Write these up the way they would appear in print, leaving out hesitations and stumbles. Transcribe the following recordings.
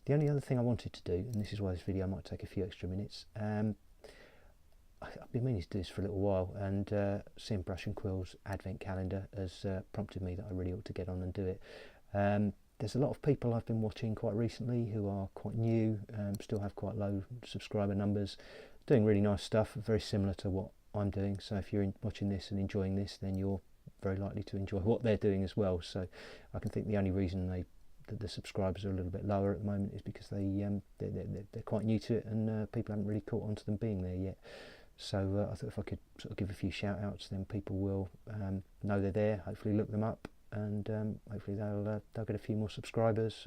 The only other thing I wanted to do, and this is why this video might take a few extra minutes, I've been meaning to do this for a little while, and seeing Brush and Quill's advent calendar has prompted me that I really ought to get on and do it. There's a lot of people I've been watching quite recently who are quite new, still have quite low subscriber numbers, doing really nice stuff, very similar to what I'm doing. So if you're watching this and enjoying this, then you're very likely to enjoy what they're doing as well. So I can think the only reason that the subscribers are a little bit lower at the moment is because they're quite new to it, and people haven't really caught on to them being there yet. So I thought if I could sort of give a few shout outs, then people will know they're there, hopefully look them up, and hopefully they'll get a few more subscribers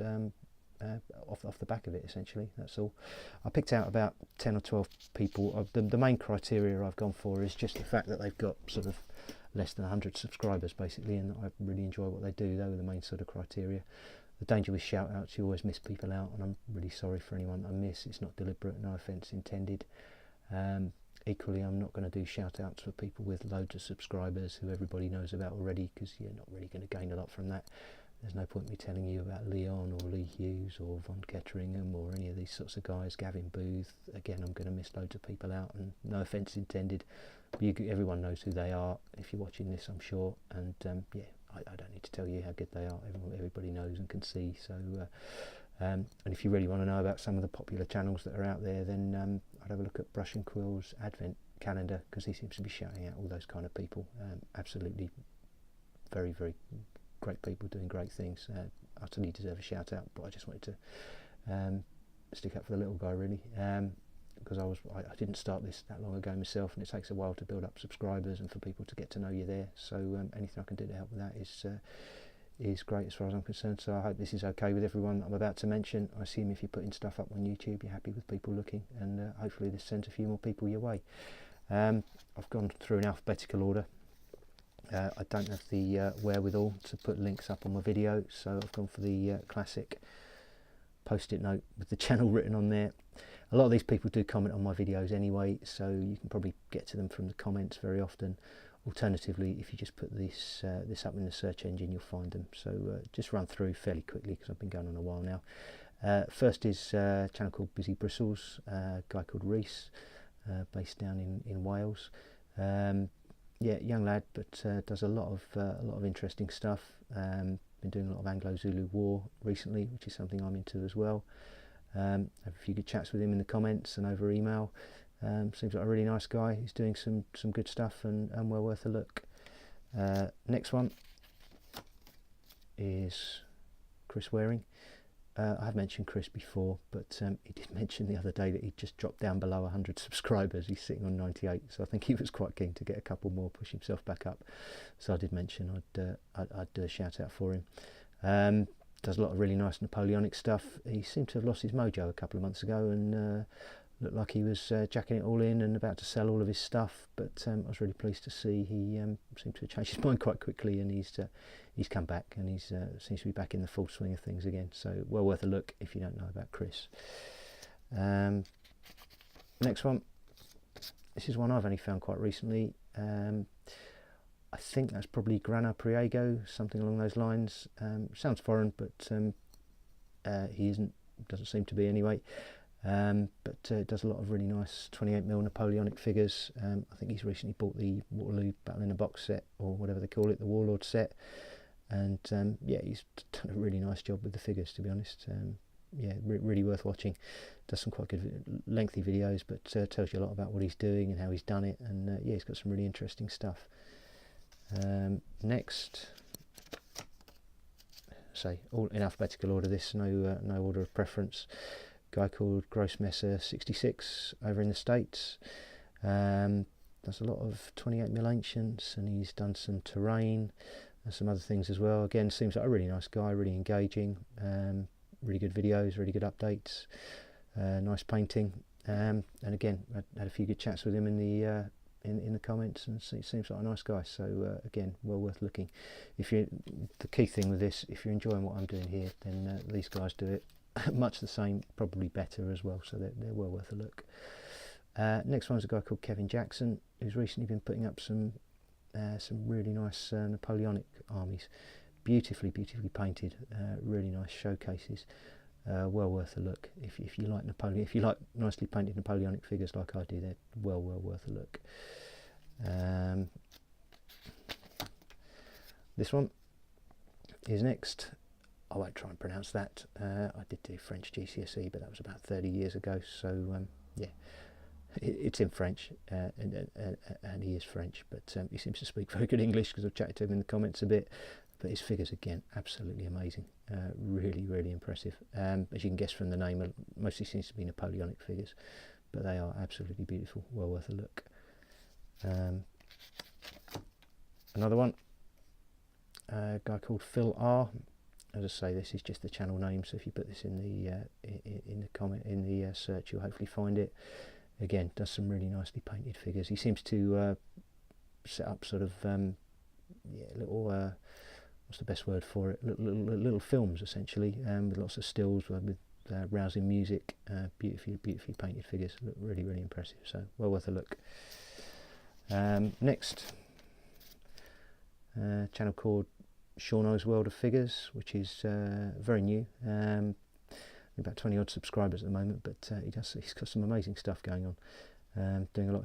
off the back of it. Essentially, that's all. I picked out about 10 or 12 people. The main criteria I've gone for is just the fact that they've got sort of less than 100 subscribers basically, and I really enjoy what they do. They were the main sort of criteria. The danger with shout outs, you always miss people out, and I'm really sorry for anyone I miss. It's not deliberate, no offence intended. Equally, I'm not going to do shout outs for people with loads of subscribers who everybody knows about already, because you're not really going to gain a lot from that. There's no point me telling you about Leon or Lee Hughes or Von Ketteringham or any of these sorts of guys, Gavin Booth. Again, I'm going to miss loads of people out, and no offence intended, but everyone knows who they are if you're watching this, I'm sure. And yeah, I don't need to tell you how good they are. Everybody knows and can see. So and if you really want to know about some of the popular channels that are out there, then I'd have a look at Brush and Quill's advent calendar, because he seems to be shouting out all those kind of people. Absolutely very, very great people doing great things. Utterly deserve a shout out, but I just wanted to stick up for the little guy, really, because I didn't start this that long ago myself, and it takes a while to build up subscribers and for people to get to know you there. So anything I can do to help with that is great as far as I'm concerned. So I hope this is okay with everyone that I'm about to mention. I assume if you're putting stuff up on YouTube, you're happy with people looking, and hopefully this sends a few more people your way. I've gone through in alphabetical order. I don't have the wherewithal to put links up on my video, so I've gone for the classic post-it note with the channel written on there. A lot of these people do comment on my videos anyway, so you can probably get to them from the comments very often. Alternatively, if you just put this up in the search engine, you'll find them. So just run through fairly quickly, because I've been going on a while now. First is a channel called Busy Bristles, a guy called Reese, based down in Wales. Yeah, young lad, but does a lot of interesting stuff. Been doing a lot of Anglo-Zulu war recently, which is something I'm into as well. Have a few good chats with him in the comments and over email. Seems like a really nice guy. He's doing some good stuff, and well worth a look. Next one is Chris Waring. I have mentioned Chris before, but he did mention the other day that he just dropped down below 100 subscribers. He's sitting on 98, so I think he was quite keen to get a couple more, push himself back up. So I did mention I'd do a shout out for him. Does a lot of really nice Napoleonic stuff. He seemed to have lost his mojo a couple of months ago, and looked like he was jacking it all in and about to sell all of his stuff, but I was really pleased to see he seemed to have changed his mind quite quickly, and he's come back, and he seems to be back in the full swing of things again. So well worth a look if you don't know about Chris. Next one, this is one I've only found quite recently. I think that's probably Grana Priego, something along those lines. Sounds foreign, but he doesn't seem to be anyway. But does a lot of really nice 28mm Napoleonic figures. I think he's recently bought the Waterloo Battle in a Box set, or whatever they call it, the Warlord set, and yeah, he's done a really nice job with the figures, to be honest. Yeah, really worth watching. Does some quite good lengthy videos, but tells you a lot about what he's doing and how he's done it, and yeah, he's got some really interesting stuff. Next, say all in alphabetical order, this, no order of preference. Guy called Grossmesser 66 over in the States. Does a lot of 28mm ancients, and he's done some terrain and some other things as well. Again, seems like a really nice guy, really engaging, really good videos, really good updates, nice painting, and again, I had a few good chats with him in the comments, and he seems like a nice guy. So again, well worth looking. The key thing with this, if you're enjoying what I'm doing here, then these guys do it much the same, probably better as well, so they're well worth a look. Next one's a guy called Kevin Jackson, who's recently been putting up some really nice Napoleonic armies, beautifully painted, really nice showcases. well worth a look. If you like Napoleon, if you like nicely painted Napoleonic figures like I do, they're well worth a look. This one is next. I won't try and pronounce that. I did do French GCSE, but that was about 30 years ago, so yeah, it's in French, and he is French, but he seems to speak very good English because I've chatted to him in the comments a bit. But his figures, again, absolutely amazing. Really impressive. As you can guess from the name, mostly seems to be Napoleonic figures, but they are absolutely beautiful, well worth a look. Another one, a guy called Phil R. As I say, this is just the channel name, so if you put this in the search, you'll hopefully find it. Again, does some really nicely painted figures. He seems to set up sort of little what's the best word for it? Little films, essentially, with lots of stills with rousing music, beautifully painted figures. Look really impressive. So well worth a look. Next, channel called Shauno's World of Figures, which is very new. About 20 odd subscribers at the moment, but he's got some amazing stuff going on.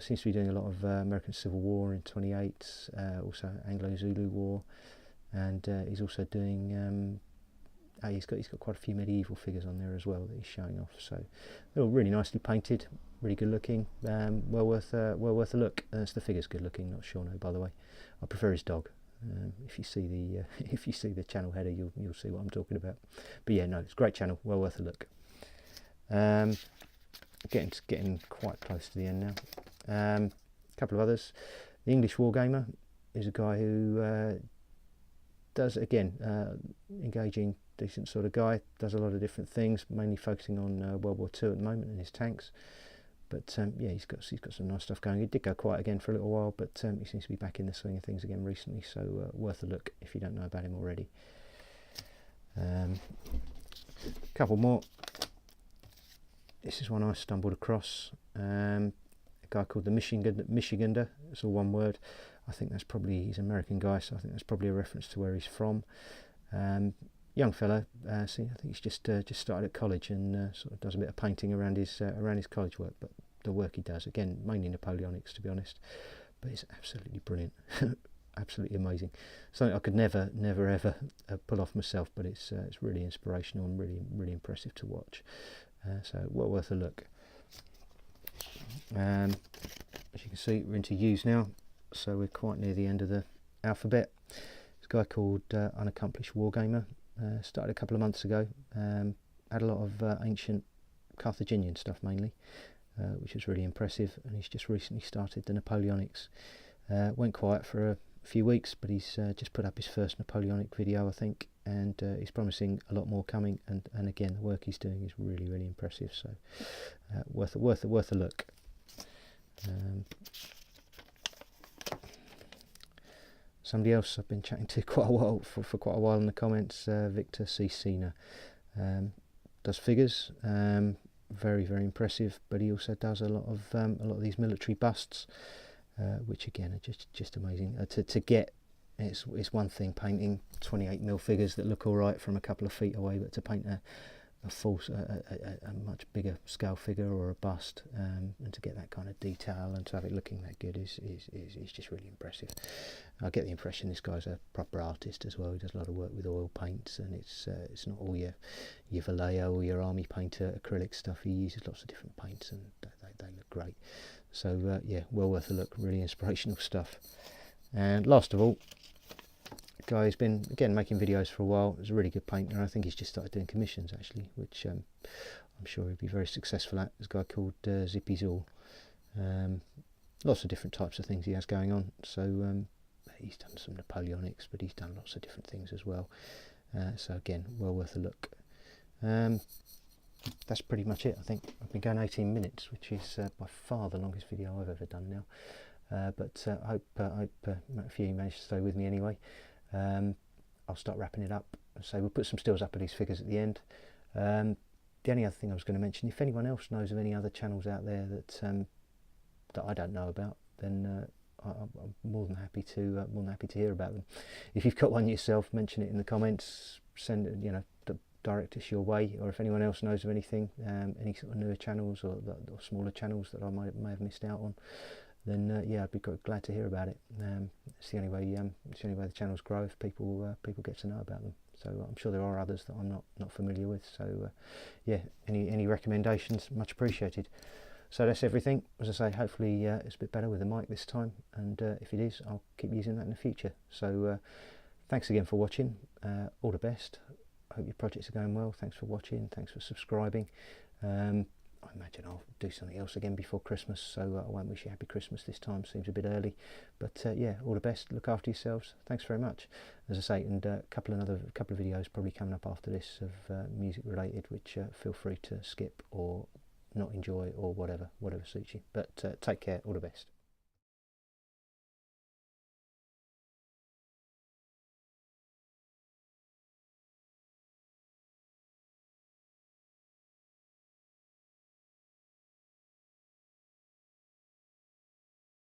Seems to be doing a lot of American Civil War in 28, also Anglo-Zulu War, and he's also doing he's got quite a few medieval figures on there as well that he's showing off. So they're all really nicely painted, really good looking, well worth a look. It's the figures good looking, not Shauno, by the way. I prefer his dog. If you see the channel header, you'll see what I'm talking about. But yeah, no, it's a great channel, well worth a look. Getting quite close to the end now. A couple of others. The English Wargamer is a guy who does, again, engaging, decent sort of guy. Does a lot of different things, mainly focusing on World War II at the moment and his tanks. But yeah, he's got some nice stuff going. He did go quiet again for a little while, but he seems to be back in the swing of things again recently, so worth a look if you don't know about him already. Couple more. This is one I stumbled across. A guy called the Michigander. It's all one word. I think that's probably, he's an American guy, so I think that's probably a reference to where he's from. Young fellow, I think he's just started at college and sort of does a bit of painting around his college work. But the work he does, again, mainly Napoleonics, to be honest, but it's absolutely brilliant, absolutely amazing. Something I could never ever pull off myself, but it's really inspirational and really impressive to watch. So well worth a look. As you can see, we're into U's now, so we're quite near the end of the alphabet. This guy called Unaccomplished Wargamer. Started a couple of months ago. Had a lot of ancient Carthaginian stuff mainly, which was really impressive, and he's just recently started the Napoleonics. Went quiet for a few weeks, but he's just put up his first Napoleonic video, I think, and he's promising a lot more coming, and again, the work he's doing is really impressive, so worth a look. Somebody else I've been chatting to quite a while for quite a while in the comments, Victor C. Cena, does figures, very impressive, but he also does a lot of these military busts, which again are just amazing. To get, it's one thing painting 28mm figures that look all right from a couple of feet away, but to paint a much bigger scale figure or a bust, and to get that kind of detail and to have it looking that good is just really impressive. I get the impression this guy's a proper artist as well. He does a lot of work with oil paints, and it's not all your Vallejo or your army painter acrylic stuff. He uses lots of different paints, and they look great. So yeah, well worth a look. Really inspirational stuff. And last of all, guy who's been again making videos for a while. He's a really good painter. I think he's just started doing commissions actually, which I'm sure he'll be very successful at. This guy called Zippy Zool. Lots of different types of things he has going on. So he's done some Napoleonics, but he's done lots of different things as well. So again, well worth a look. That's pretty much it. I think I've been going 18 minutes, which is by far the longest video I've ever done now. But I hope a few of you managed to stay with me anyway. I'll start wrapping it up. So we'll put some stills up of these figures at the end. The only other thing I was going to mention, if anyone else knows of any other channels out there that I don't know about, then I'm more than happy to hear about them. If you've got one yourself, mention it in the comments. Send it, don't direct us your way, or if anyone else knows of anything, any sort of newer channels or smaller channels that I may have missed out on, then yeah, I'd be glad to hear about it. It's the only way. It's the only way the channels grow, if people get to know about them. So I'm sure there are others that I'm not familiar with. So yeah, any recommendations, much appreciated. So that's everything. As I say, hopefully it's a bit better with the mic this time, and if it is, I'll keep using that in the future. So thanks again for watching. All the best. I hope your projects are going well. Thanks for watching. Thanks for subscribing. I imagine I'll do something else again before Christmas, so I won't wish you happy Christmas this time. Seems a bit early, but yeah, all the best. Look after yourselves. Thanks very much. As I say, and a couple of videos probably coming up after this of music related, which feel free to skip or not enjoy, or whatever suits you. But take care. All the best.